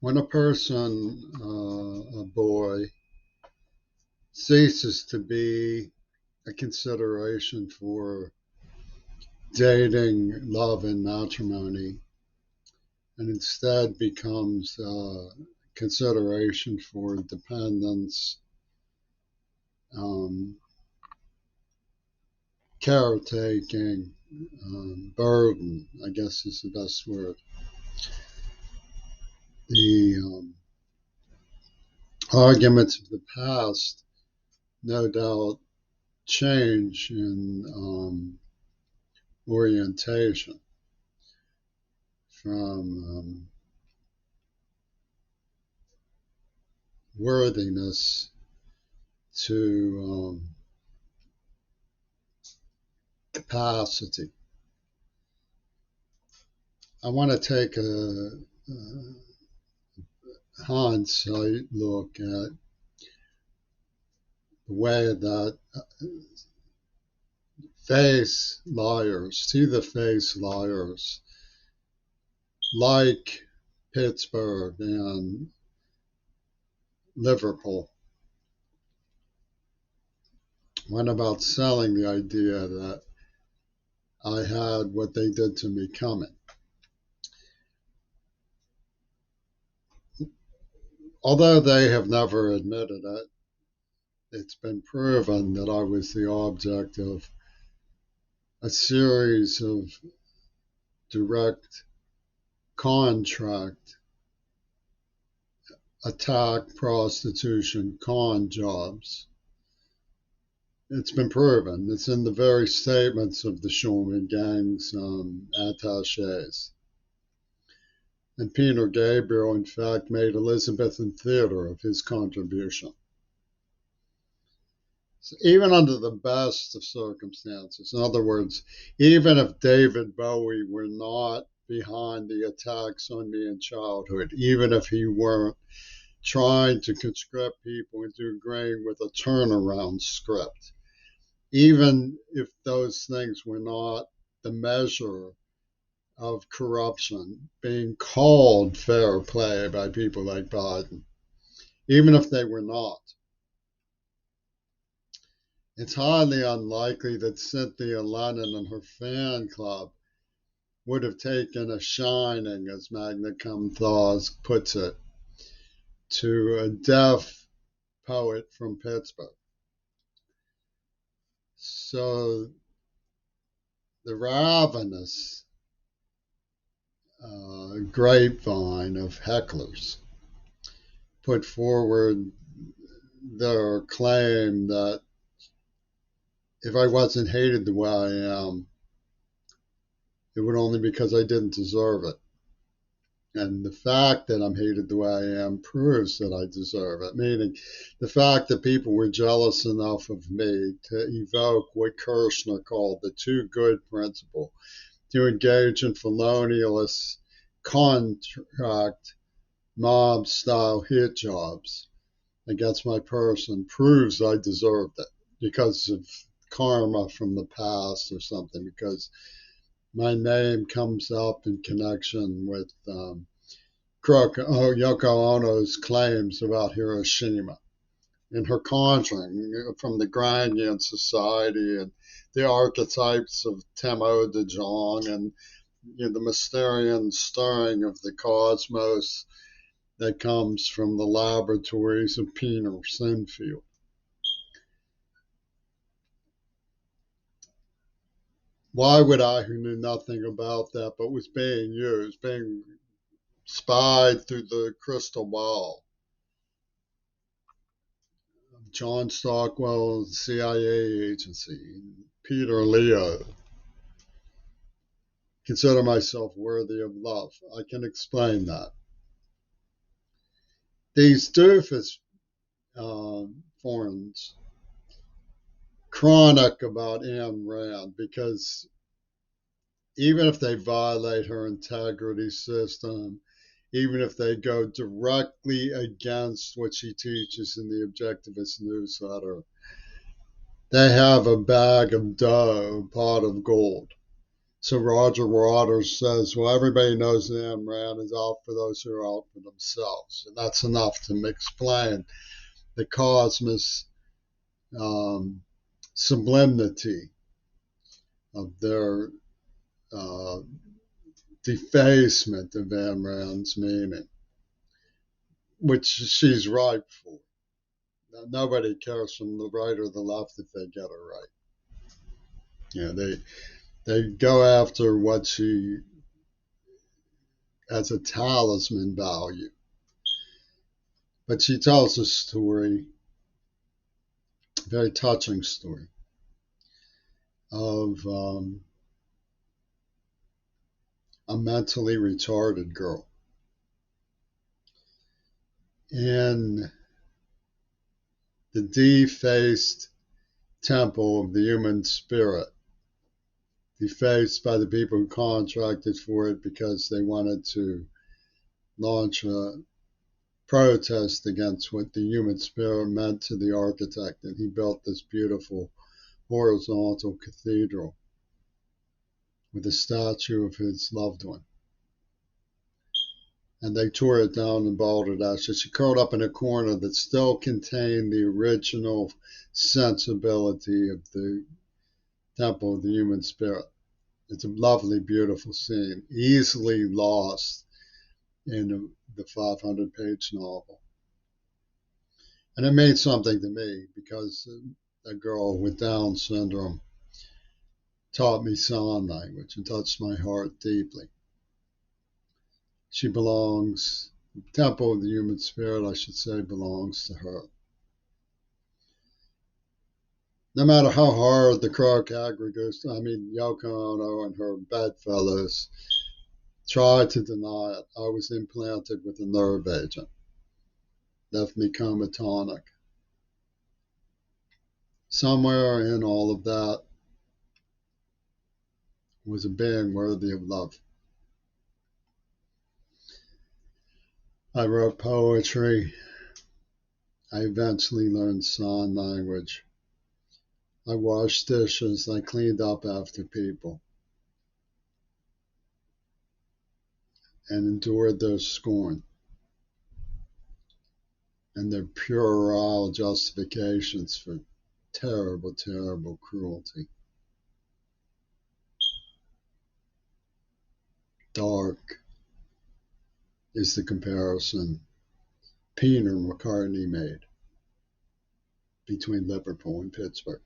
When a person, a boy, ceases to be a consideration for dating, love, and matrimony, and instead becomes consideration for dependence, um, caretaking, burden, I guess is the best word. The arguments of the past no doubt change in orientation from worthiness to capacity. I want to take a hindsight look at the way that to the face liars like Pittsburgh and Liverpool went about selling the idea that I had what they did to me coming. Although they have never admitted it, it's been proven that I was the object of a series of direct contract, attack, prostitution, con jobs. It's been proven. It's in the very statements of the Shulman gang's attaches. And Peter Gabriel, in fact, made Elizabethan theater of his contribution. So even under the best of circumstances, in other words, even if David Bowie were not behind the attacks on me in childhood, even if he weren't trying to conscript people into agreeing with a turnaround script, even if those things were not the measure of corruption being called fair play by people like Biden, even if they were not, it's highly unlikely that Cynthia Lennon and her fan club would have taken a shining, as Magna Cum Thaws puts it, to a deaf poet from Pittsburgh. So the ravenous grapevine of hecklers put forward their claim that if I wasn't hated the way I am, it would only be because I didn't deserve it. And the fact that I'm hated the way I am proves that I deserve it, meaning the fact that people were jealous enough of me to evoke what Kirshner called the too good principle, to engage in felonious contract mob style hit jobs against my person proves I deserved it because of karma from the past or something, because my name comes up in connection with Yoko Ono's claims about Hiroshima and her conjuring from the Grandian Society and the archetypes of Temo de Jong and the Mysterian stirring of the cosmos that comes from the laboratories of Peter Sinfield. Why would I, who knew nothing about that but was being used, being spied through the crystal ball, John Stockwell's CIA agency, Peter Leo, consider myself worthy of love? I can explain that. These doofus forms chronic about Ayn Rand because even if they violate her integrity system, even if they go directly against what she teaches in the Objectivist newsletter, they have a bag of dough, a pot of gold. So Roger Waters says, well, everybody knows the Ayn Rand is out for those who are out for themselves. And that's enough to explain the cosmos sublimity of their uh, defacement of Ayn Rand's meaning, which she's right for. Now, nobody cares from the right or the left if they get it right. Yeah, they go after what she has a talisman value. But she tells a story, a very touching story, of a mentally retarded girl in the defaced temple of the human spirit, defaced by the people who contracted for it because they wanted to launch a protest against what the human spirit meant to the architect. And he built this beautiful horizontal cathedral with a statue of his loved one. And they tore it down and balled it out. So she curled up in a corner that still contained the original sensibility of the temple of the human spirit. It's a lovely, beautiful scene, easily lost in the 500-page novel. And it means something to me because a girl with Down syndrome taught me sign language and touched my heart deeply. She belongs, the temple of the human spirit, I should say, belongs to her. No matter how hard the Croc aggregates, Yoko Ono and her bedfellows tried to deny it, I was implanted with a nerve agent, left me comatonic. Somewhere in all of that was a being worthy of love. I wrote poetry. I eventually learned sign language. I washed dishes. I cleaned up after people and endured their scorn and their puerile justifications for terrible, terrible cruelty. Dark is the comparison Peter McCartney made between Liverpool and Pittsburgh.